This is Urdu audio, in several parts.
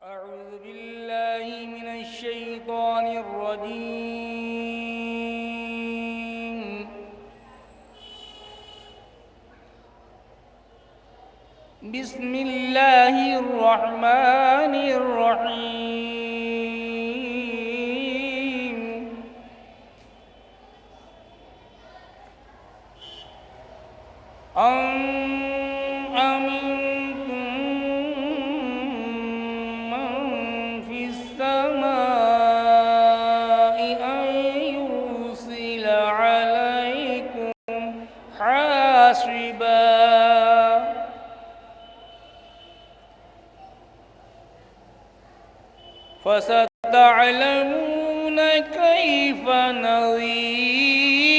أعوذ بالله من الشيطان الرجيم. بسم الله الرحمن الرحيم. أم أمنتم من في السماء أن يرسل عليكم حاصبا فستعلمون كيف نذير.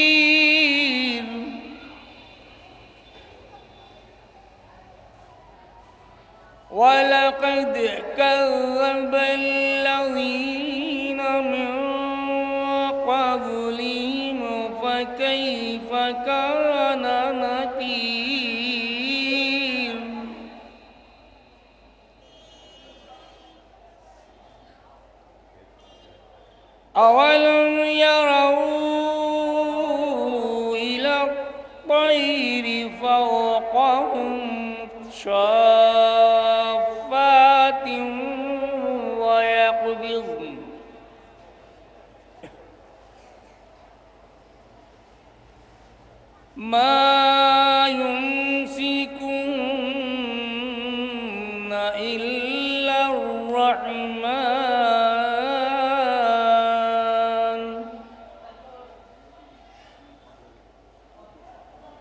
ولقد كذب الذين من قبلهم فكيف كان نكير. أولم يروا إلى الطير فوقهم صافات ويقبضن ما يمسكن إلا الرحمن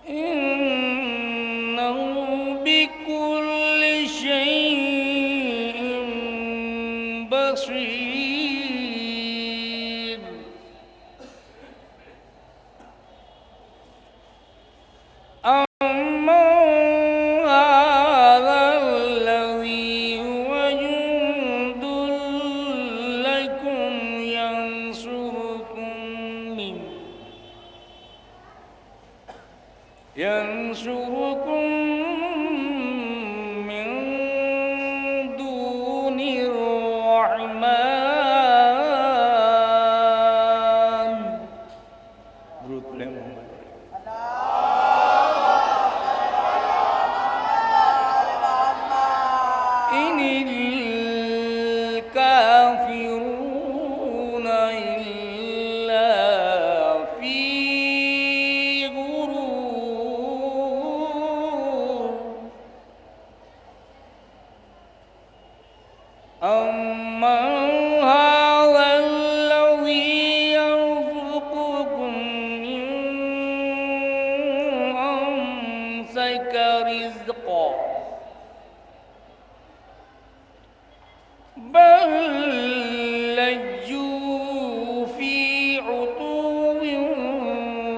إنه بكل شيء بصير. أمن هذا الذي هو جند لكم ينصركم من دون الرحمن. درود پڑھیں محمد. إن الكافرون إلا في غرور. أمن هذا الذي يرزقكم إن أمسك رزقا بل لجوا في عتو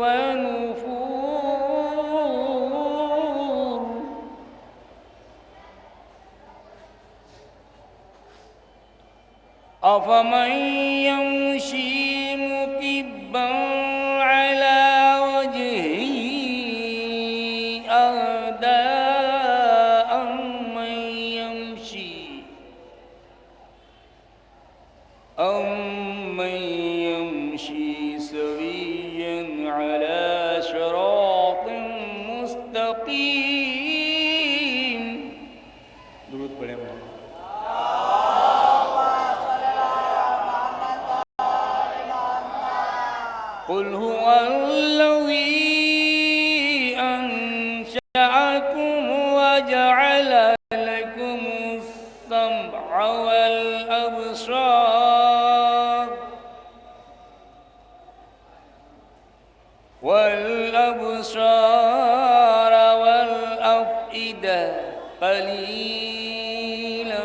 ونفور. أفمن يمشي مكبا على وجهه أهدى أمن يمشي سويا على صراط مستقيم. درود پڑھیں محمد. قل هو الذي أنشأكم وجعل لكم السمع والأبصار والأفئدة قليلا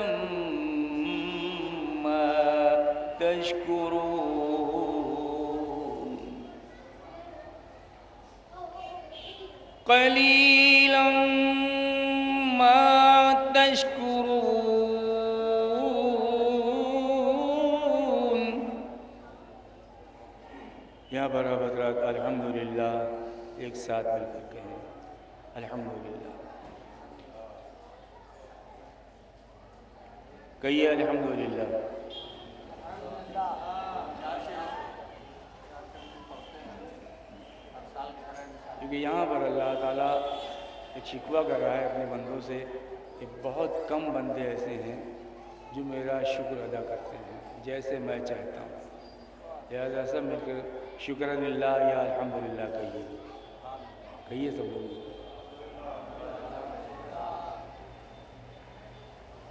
ما تشكرون. قليلا ما تشكرون. یہاں پر حضرات الحمدللہ ایک ساتھ مل کر کہیں الحمدللہ. کہیے الحمدللہ۔ کیونکہ یہاں پر اللہ تعالیٰ ایک شکوہ کر رہا ہے اپنے بندوں سے کہ بہت کم بندے ایسے ہیں جو میرا شکر ادا کرتے ہیں جیسے میں چاہتا ہوں۔ لہٰذا سب مل کر شکر للہ یا الحمدللہ کہیے سب لوگ۔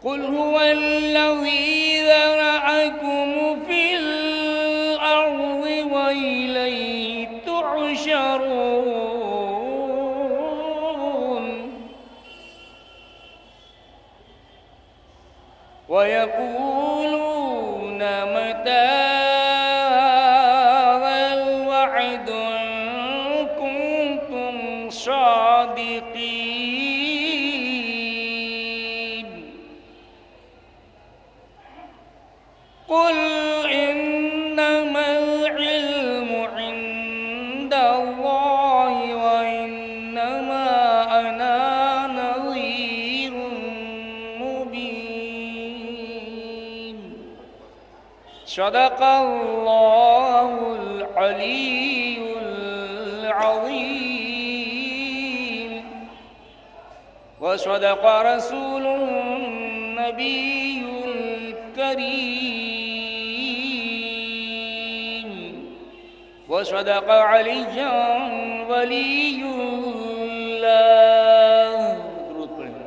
قل هو الذی ذرأکم فی الارض وإلیہ تحشرون وَيَقُولُونَ مَتَىٰ هَٰذَا الْوَعْدُ إِن كُنتُمْ صَادِقِينَ قُلْ إِنَّمَا الْعِلْمُ عِندَ اللَّهِ وَإِنَّمَا أَنَا نَذِيرٌ مُّبِينٌ صدق اللہ العلی العظیم وصدق رسول النبی الکریم وصدق علی ولی اللہ۔ درود پڑھیں۔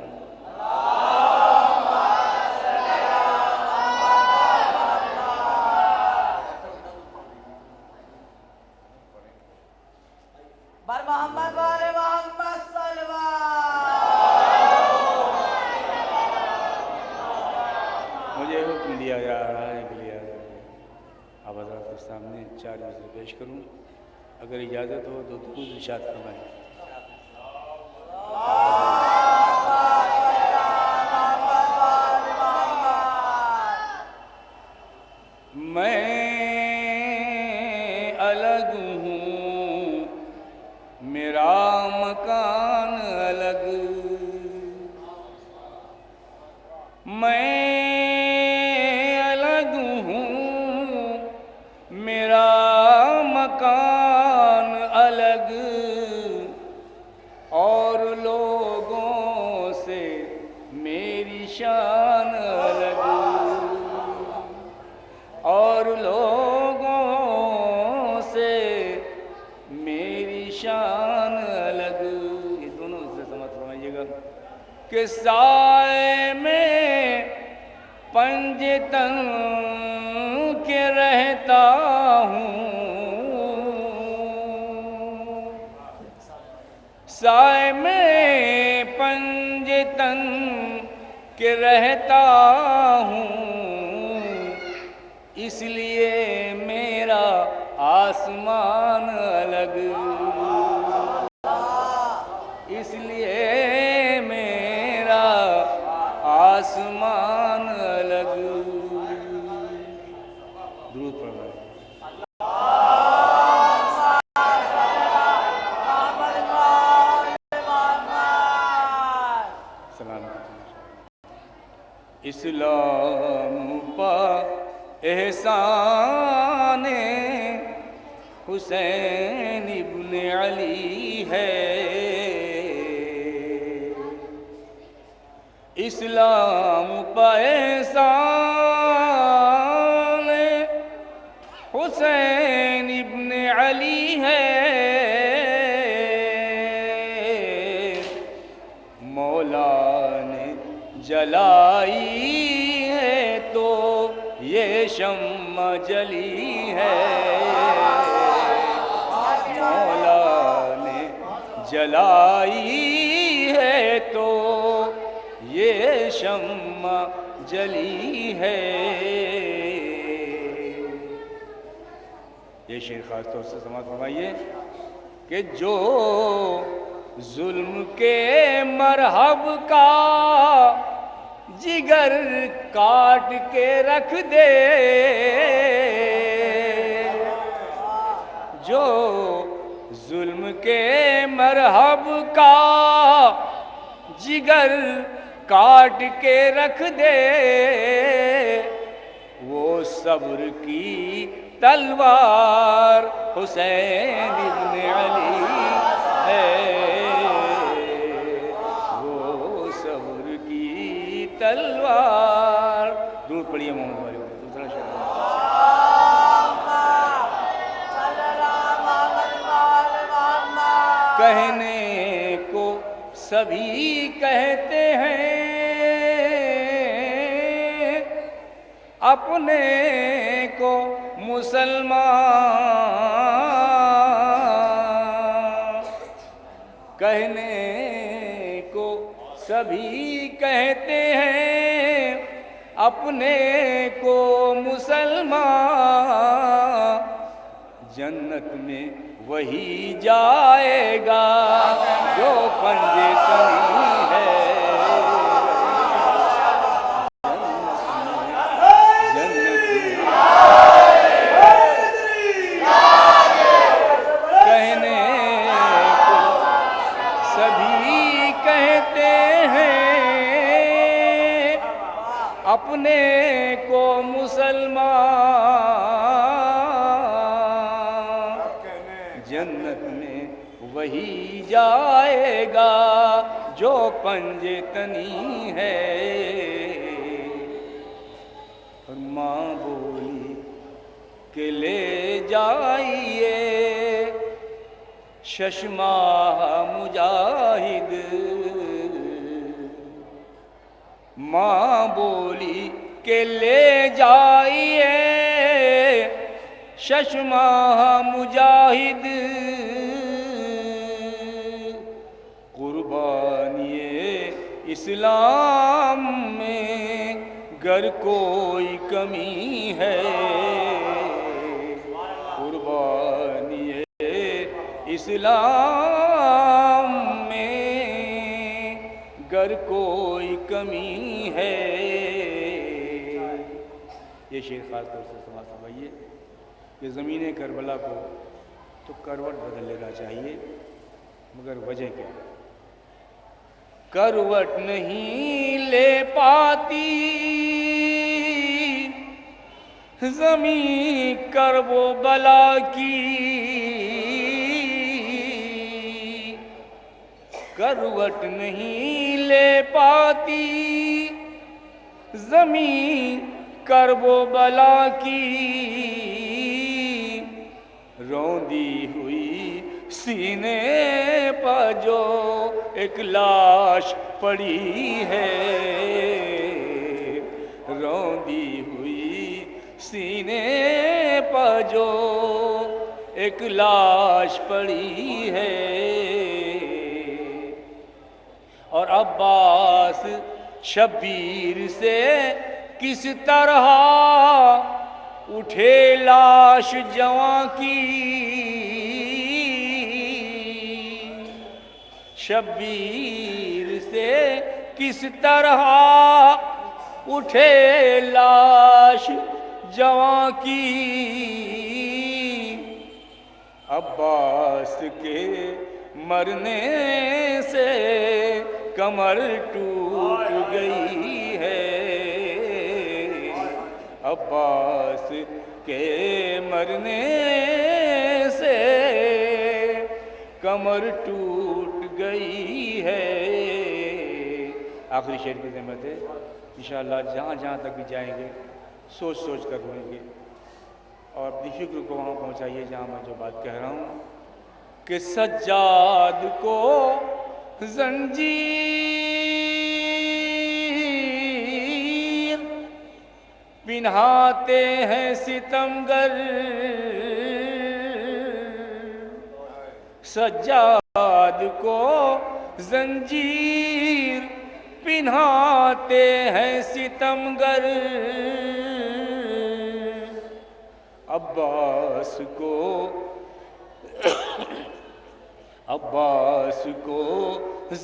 بر محمد والے محمد صلوات۔ مجھے حکم دیا جا رہا ہے کہ آپ حضرات کے سامنے 4 مصرع پیش کروں، اگر اجازت ہو تو درود ارشاد فرمائیں۔ میں الگ ہوں میرا مکان الگ، میں الگ ہوں میرا مکان الگ، اور لوگوں سے میری شان الگ، اور لوگوں سے میری شان الگ۔ یہ دونوں سے سمجھ فرمائیے گا کہ سائے میں پنج تن کے رہتا ہوں، سائے میں پنج تن کے رہتا ہوں، اس لیے میرا آسمان الگ، اس لیے میرا آسمان الگ۔ درود پڑھیں۔ سلام۔ اسلام پا احسان حسین ابن علی ہے، اسلام پا احسان حسین ابن علی ہے، مولا نے جلائی ہے تو یہ شمع جلی ہے، مولا نے جلائی ہے تو یہ شمع جلی ہے۔ یہ شعر خاص طور سے سماعت فرمائیے کہ جو ظلم کے مرحب کا جگر کاٹ کے رکھ دے، جو ظلم کے مرحب کا جگر کاٹ کے رکھ دے وہ صبر کی تلوار حسین ابن علی ہے وہ صبر کی تلوار. درود پڑھیے محمد والی دوسرا شعر. کہنے کو سبھی کہتے ہیں اپنے کو مسلمان. کہنے کو سبھی کہتے ہیں اپنے کو مسلمان. جنت میں وہی جائے گا جو پنجے تنی ہے. کہنے کو سبھی کہتے ہیں اپنے کو مسلمان. جنت میں وہی جائے گا جو پنجے تنی ہے. اور ماں بولی کہ لے جائیے ششماہ مجاہد. ماں بولی کہ لے جائیے ششماہ مجاہد. قربانی اسلام میں گر کوئی کمی ہے. قربانی اسلام میں گر کوئی کمی ہے. یہ شعر خاص طور سے سماعت فرمائیے کہ زمین کربلا کو تو کروٹ بدل لینا چاہیے، مگر وجہ کیا؟ کروٹ نہیں لے پاتی زمین کرب و بلا کی. کروٹ نہیں لے پاتی زمین کرب و بلا کی. روندی ہوئی سینے پر جو ایک لاش پڑی ہے. روندی ہوئی سینے پر جو ایک لاش پڑی ہے. اور عباس شبیر سے کس طرح اٹھے لاش جواں کی. شبیر سے کس طرح اٹھے لاش جواں کی. عباس کے مرنے سے کمر ٹوٹ گئی ہے. عباس کے مرنے سے کمر ٹوٹ گئی ہے. آخری شعر کی ذمت ہے انشاءاللہ جہاں جہاں تک بھی جائیں گے سوچ سوچ کر روئیں گے اور اپنی فکر کو وہاں پہنچائیے جہاں میں جو بات کہہ رہا ہوں کہ سجاد کو زنجیر پہناتے ہیں ستمگر. سجاد کو زنجیر پہناتے ہیں ستمگر. عباس کو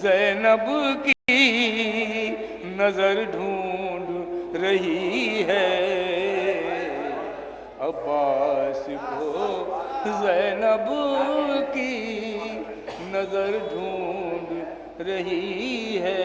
زینب کی نظر ڈھونڈ رہی ہے. عباس کو زینب کی نظر ڈھونڈ رہی ہے.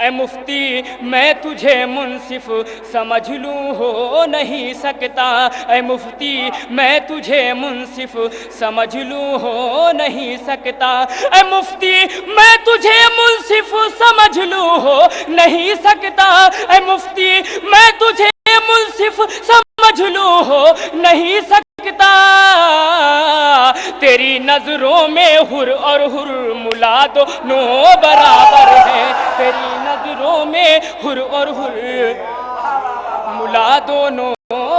اے مفتی میں تجھے منصف سمجھ لوں ہو نہیں سکتا، اے مفتی میں تجھے منصف سمجھ لوں ہو نہیں سکتا، اے مفتی میں تجھے منصف سمجھ لوں ہو نہیں سکتا، اے مفتی میں تجھے منصف سمجھ لوں ہو نہیں سکتا، تیری نظروں میں حر اور حر ملا دونوں برابر ہیں، تیری نظروں میں حر اور حر ملا دونوں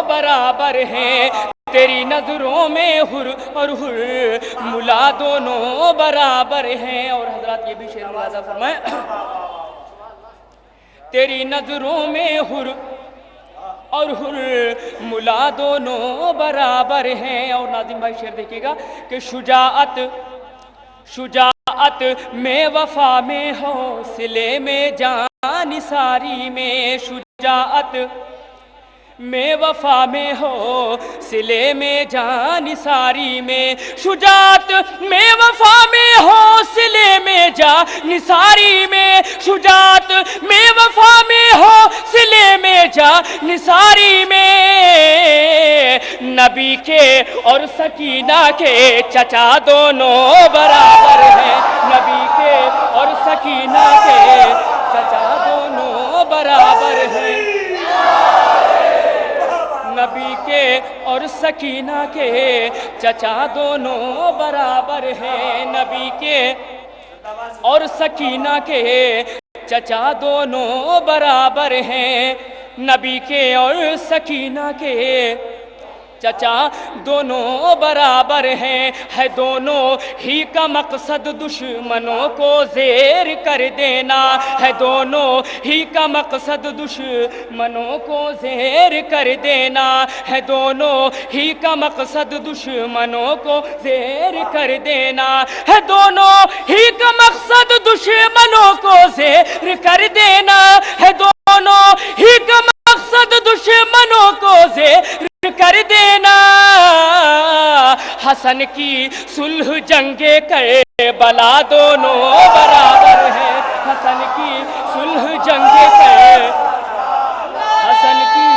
برابر ہیں، تیری نظروں میں حر اور حر ملا دونوں برابر ہیں۔ اور حضرات یہ بھی شعر ملاحظہ فرمائیں، تیری نظروں میں حر اور حر ملا دونوں برابر ہیں۔ اور ناظم بھائی شعر دیکھیے گا کہ شجاعت میں وفا میں حوصلے میں جان نثاری میں، شجاعت میں وفا میں حوصلے میں جان نثاری میں، شجاعت میں وفا میں حوصلے میں جان نثاری میں، شجاعت میں وفا میں حوصلے میں جان نثاری میں، نبی کے اور سکینہ کے چچا دونوں برابر ہیں، نبی کے اور سکینہ کے چچا دونوں برابر ہیں، نبی کے اور سکینہ کے چچا دونوں برابر ہیں، نبی کے اور سکینہ کے چچا دونوں برابر ہیں، نبی کے اور سکینہ کے چچا دونوں برابر ہیں، ہے دونوں ہی کا مقصد دشمنوں کو زیر کر دینا، ہے دونوں ہی کا مقصد دشمنوں کو زیر کر دینا، ہے دونوں ہی کا مقصد دشمنوں کو زیر کر دینا، ہے دونوں ہی کا مقصد دشمنوں کو زیر کر دینا، ہے دونوں ہی کا مقصد دشمنوں کو زیر کر دینا، حسن کی صلح جنگ کربلا دونوں برابر ہیں، حسن کی صلح جنگ حسن کی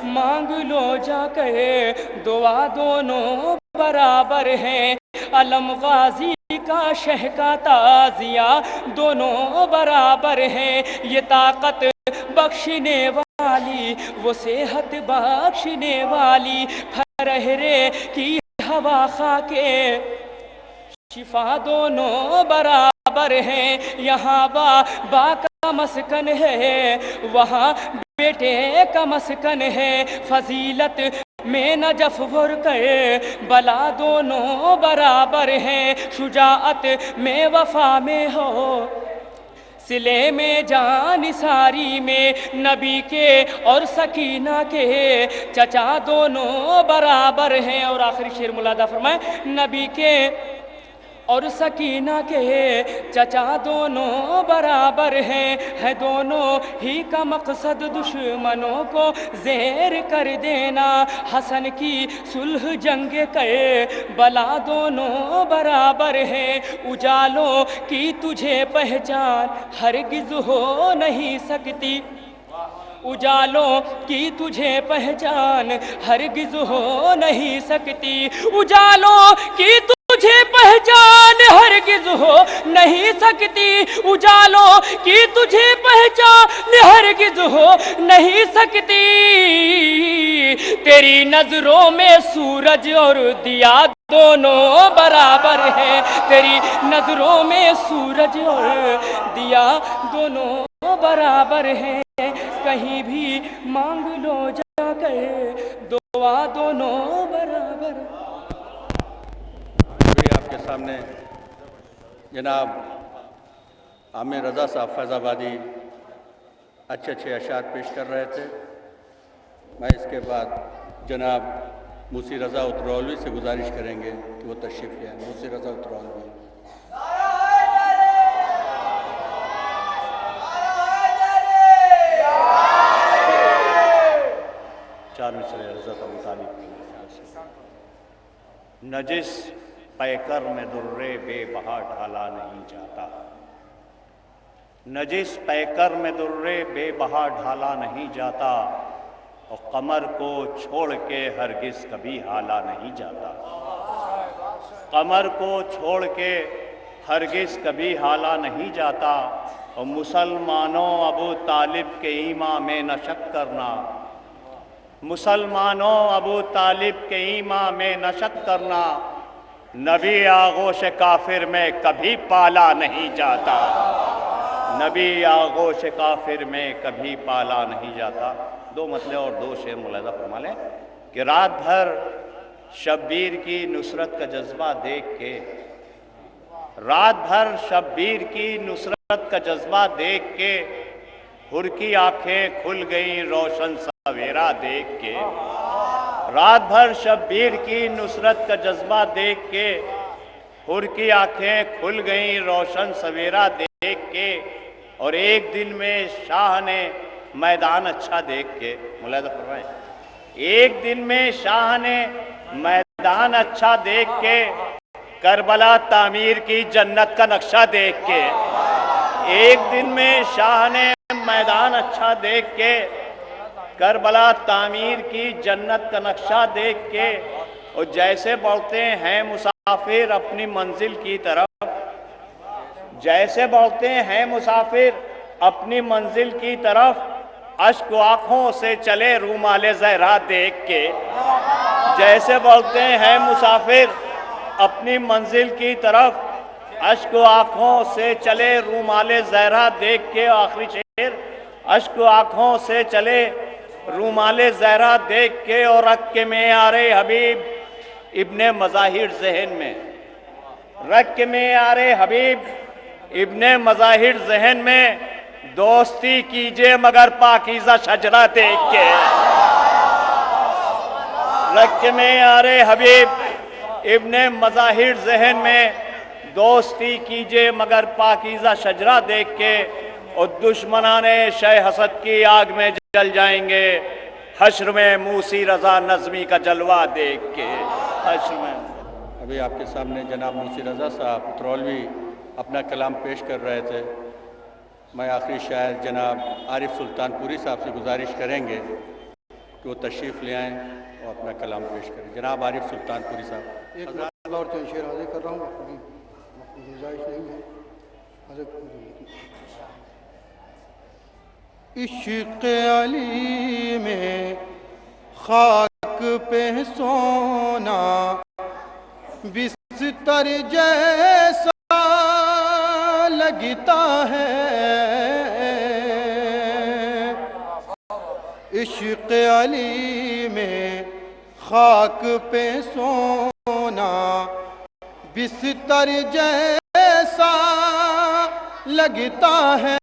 مانگ لو جا کر دعا دونوں برابر ہیں، علم غازی کا شہ کا تعزیہ دونوں برابر ہیں، یہ طاقت بخشنے والی وہ صحت بخشنے والی، پھرہرے کی ہوا خاکے شفا دونوں برابر ہیں، یہاں بابا کا مسکن ہے وہاں بیٹے کا مسکن ہے، فضیلت میں نجف بلا دونوں برابر ہیں، شجاعت میں وفا میں ہو سلے میں جان نثاری میں، نبی کے اور سکینہ کے چچا دونوں برابر ہیں۔ اور آخری شعر ملاحظہ فرمائیں، نبی کے اور سکینہ کے چچا دونوں برابر ہیں، ہے دونوں ہی کا مقصد دشمنوں کو زیر کر دینا، حسن کی صلح جنگ کربلا دونوں برابر ہیں، اجالوں کی تجھے پہچان ہرگز ہو نہیں سکتی، اجالوں کی تجھے پہچان ہرگز ہو نہیں سکتی، اجالوں کی تجھے پہچان ہرگز ہو نہیں سکتی، اجالوں کی تجھے پہچان ہرگز ہو نہیں سکتی، تیری نظروں میں سورج اور دیا دونوں برابر ہیں، تیری نظروں میں سورج اور دیا دونوں برابر ہیں، کہیں بھی مانگ لو جا کر دعا دونوں برابر ہیں۔ آپ کے سامنے جناب عامر رضا صاحب فیض آبادی اچھے اشعار پیش کر رہے تھے، میں اس کے بعد جناب موسی رضا اترولوی سے گزارش کریں گے کہ وہ تشریف لے آئیں۔ موسی رضا اترولوی۔ سردار مصر حضرت ابو طالب کی وجہ سے۔ نجس پیکر میں درے بے بہا ڈھالا نہیں جاتا، نجس پیکر میں درے بے بہا ڈھالا نہیں جاتا، اور قمر کو چھوڑ کے ہرگز کبھی حالا نہیں جاتا، قمر کو چھوڑ کے ہرگز کبھی حالا نہیں جاتا، اور مسلمانوں ابو طالب کے ایمان میں نہ شک کرنا، مسلمانوں ابو طالب کے ایمان میں نہ شک کرنا، نبی آغوش کافر میں کبھی پالا نہیں جاتا، نبی آغوش کافر میں کبھی پالا نہیں جاتا۔ دو مطلب اور دو شعر ملاحظہ فرما لیں کہ رات بھر شبیر کی نصرت کا جذبہ دیکھ کے، رات بھر شبیر کی نصرت کا جذبہ دیکھ کے حر کی آنکھیں کھل گئیں روشن سویرا دیکھ کے، رات بھر شبیر کی نصرت کا جذبہ دیکھ کے حر کی آنکھیں کھل گئیں روشن سویرا دیکھ کے، اور ایک دن میں شاہ نے میدان اچھا دیکھ کے، ملاحظہ فرمائیں، ایک دن میں شاہ نے میدان اچھا دیکھ کے کربلا تعمیر کی جنت کا نقشہ دیکھ کے، ایک دن میں شاہ نے میدان اچھا دیکھ کے کربلا تعمیر کی جنت کا نقشہ دیکھ کے، اور جیسے بڑھتے ہیں مسافر اپنی منزل کی طرف، جیسے بڑھتے ہیں مسافر اپنی منزل کی طرف، اشک و آنکھوں سے چلے رومال زہرا دیکھ کے، جیسے بڑھتے ہیں مسافر اپنی منزل کی طرف، اشک و آنکھوں سے چلے رومال زہرا دیکھ کے، آخری شعر، اشک و آنکھوں سے چلے رومال زہرا دیکھ کے، اور رکھ کے معیار حبیب ابن مظاہر ذہن میں، رکھ کے معیار حبیب ابن مظاہر ذہن میں، دوستی کیجئے مگر پاکیزہ شجرہ دیکھ کے، رکھ کے معیار حبیب ابن مظاہر ذہن میں، دوستی کیجئے مگر پاکیزہ شجرہ دیکھ کے، اور دشمنان شہ حسد کی آگ میں جل جائیں گے حشر میں موسی رضا نظمی کا جلوہ دیکھ کے، حشر میں۔ ابھی آپ کے سامنے جناب موسی رضا صاحب اترولوی اپنا کلام پیش کر رہے تھے، میں آخری شاعر جناب عارف سلطان پوری صاحب سے گزارش کریں گے کہ وہ تشریف لے آئیں اور اپنا کلام پیش کریں۔ جناب عارف سلطان پوری صاحب۔ ایک مرتبہ اور چند شعر حاضر کر رہا ہوں، ابھی گنجائش نہیں ہے حضرت۔ عشق علی میں خاک پہ سونا بستر جیسا لگتا ہے، عشق علی میں خاک پہ سونا بستر جیسا لگتا ہے،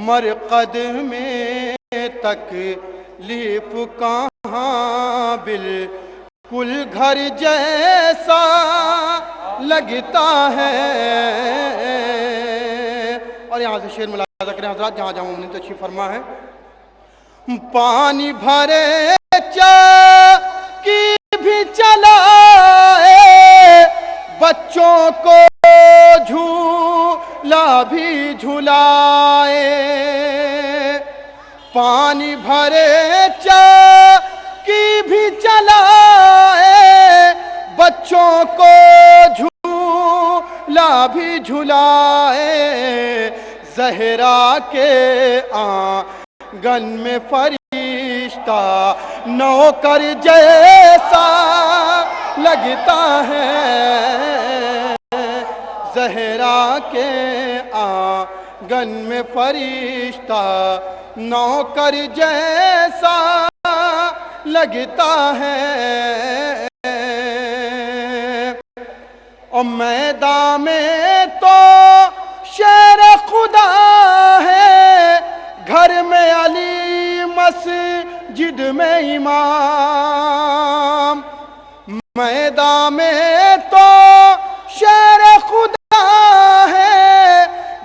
مرقد میں تکلیف کہاں بالکل گھر جیسا لگتا ہے۔ اور یہاں سے شعر ملاحظہ کریں حضرات، جہاں جہاں ممکن تشریف فرما ہے۔ پانی بھرے چاکی بھی چلائے، بچوں کو جھولا بھی جھلائے، پانی بھرے چاکی بھی چلائے، بچوں کو جھولا بھی جھلائے، زہرا کے آنگن میں فرشتہ نوکر جیسا لگتا ہے، زہرا کے آنگن میں فرشتہ نوکر جیسا لگتا ہے، اور میدان میں تو شیر خدا ہے، گھر میں علی مسجد میں امام، میدان میں تو شیر خدا ہے،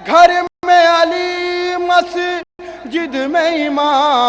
گھر میں علی مسجد میں امام،